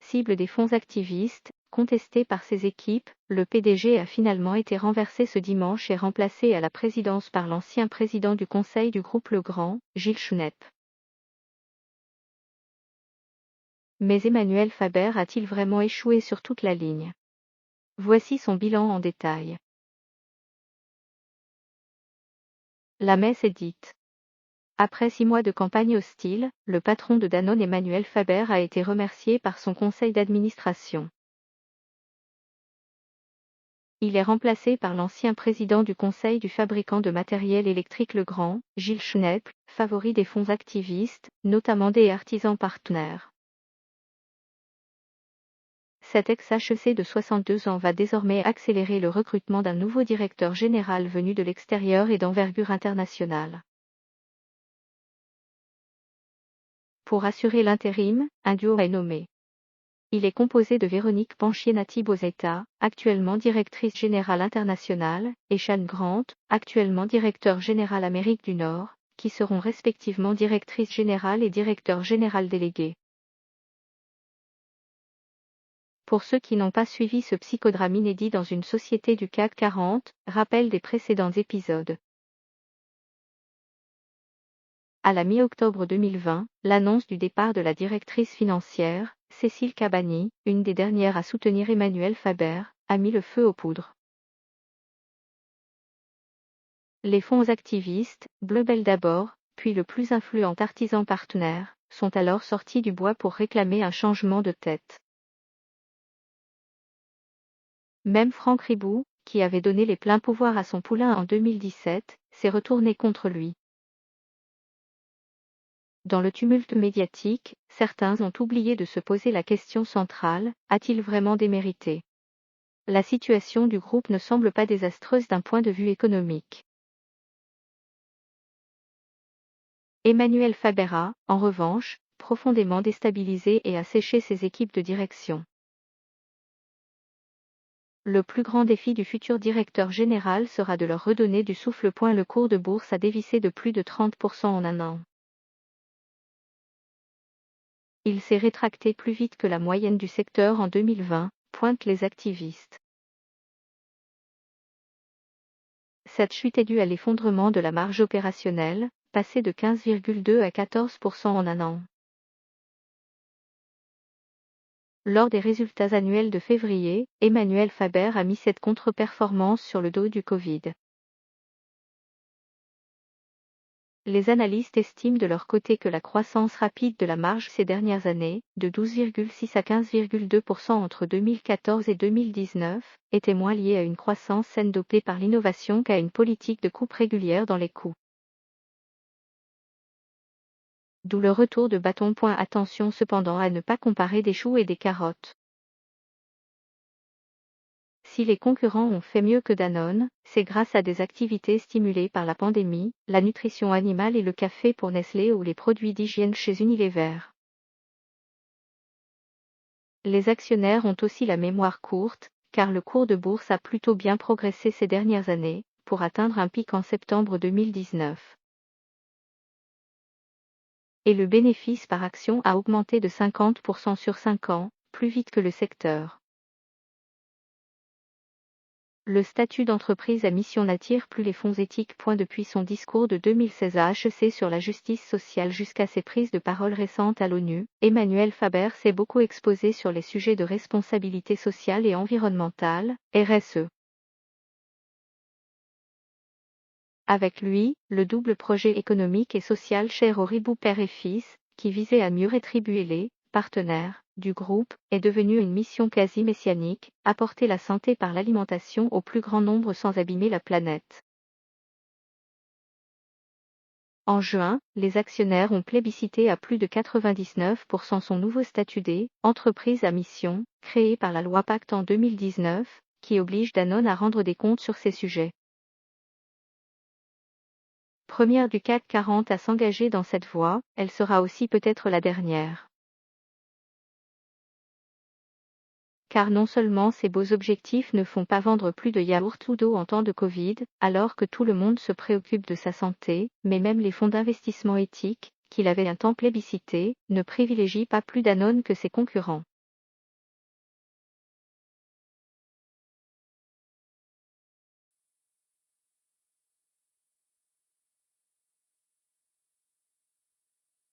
cible des fonds activistes, contesté par ses équipes, le PDG a finalement été renversé ce dimanche et remplacé à la présidence par l'ancien président du conseil du groupe Legrand, Gilles Schnepp. Mais Emmanuel Faber a-t-il vraiment échoué sur toute la ligne? Voici son bilan en détail. La messe est dite. Après 6 mois de campagne hostile, le patron de Danone Emmanuel Faber a été remercié par son conseil d'administration. Il est remplacé par l'ancien président du conseil du fabricant de matériel électrique Legrand, Gilles Schnepp, favori des fonds activistes, notamment des artisans partenaires. Cet ex-HEC de 62 ans va désormais accélérer le recrutement d'un nouveau directeur général venu de l'extérieur et d'envergure internationale. Pour assurer l'intérim, un duo est nommé. Il est composé de Véronique Panchienati-Bozetta, actuellement directrice générale internationale, et Sean Grant, actuellement directeur général Amérique du Nord, qui seront respectivement directrice générale et directeur général délégué. Pour ceux qui n'ont pas suivi ce psychodrame inédit dans une société du CAC 40, rappel des précédents épisodes. À la mi-octobre 2020, l'annonce du départ de la directrice financière, Cécile Cabani, une des dernières à soutenir Emmanuel Faber, a mis le feu aux poudres. Les fonds activistes, Bleu Bell d'abord, puis le plus influent Artisan Partners, sont alors sortis du bois pour réclamer un changement de tête. Même Franck Ribou, qui avait donné les pleins pouvoirs à son poulain en 2017, s'est retourné contre lui. Dans le tumulte médiatique, certains ont oublié de se poser la question centrale, a-t-il vraiment démérité? La situation du groupe ne semble pas désastreuse d'un point de vue économique. Emmanuel Faber a, en revanche, profondément déstabilisé et asséché ses équipes de direction. Le plus grand défi du futur directeur général sera de leur redonner du souffle. Le cours de bourse a dévissé de plus de 30% en un an. Il s'est rétracté plus vite que la moyenne du secteur en 2020, pointent les activistes. Cette chute est due à l'effondrement de la marge opérationnelle, passée de 15,2 à 14% en un an. Lors des résultats annuels de février, Emmanuel Faber a mis cette contre-performance sur le dos du Covid. Les analystes estiment de leur côté que la croissance rapide de la marge ces dernières années, de 12,6 à 15,2% entre 2014 et 2019, était moins liée à une croissance saine dopée par l'innovation qu'à une politique de coupe régulière dans les coûts. D'où le retour de bâton. Attention cependant à ne pas comparer des choux et des carottes. Si les concurrents ont fait mieux que Danone, c'est grâce à des activités stimulées par la pandémie, la nutrition animale et le café pour Nestlé ou les produits d'hygiène chez Unilever. Les actionnaires ont aussi la mémoire courte, car le cours de bourse a plutôt bien progressé ces dernières années, pour atteindre un pic en septembre 2019. Et le bénéfice par action a augmenté de 50% sur 5 ans, plus vite que le secteur. Le statut d'entreprise à mission n'attire plus les fonds éthiques. Depuis son discours de 2016 à HEC sur la justice sociale jusqu'à ses prises de parole récentes à l'ONU, Emmanuel Faber s'est beaucoup exposé sur les sujets de responsabilité sociale et environnementale, RSE. Avec lui, le double projet économique et social cher au Ribou père et fils, qui visait à mieux rétribuer les partenaires du groupe, est devenu une mission quasi messianique, apporter la santé par l'alimentation au plus grand nombre sans abîmer la planète. En juin, les actionnaires ont plébiscité à plus de 99% son nouveau statut d'entreprise à mission, créé par la loi Pacte en 2019, qui oblige Danone à rendre des comptes sur ces sujets. Première du CAC 40 à s'engager dans cette voie, elle sera aussi peut-être la dernière. Car non seulement ces beaux objectifs ne font pas vendre plus de yaourt ou d'eau en temps de Covid, alors que tout le monde se préoccupe de sa santé, mais même les fonds d'investissement éthiques, qu'il avait un temps plébiscités, ne privilégient pas plus Danone que ses concurrents.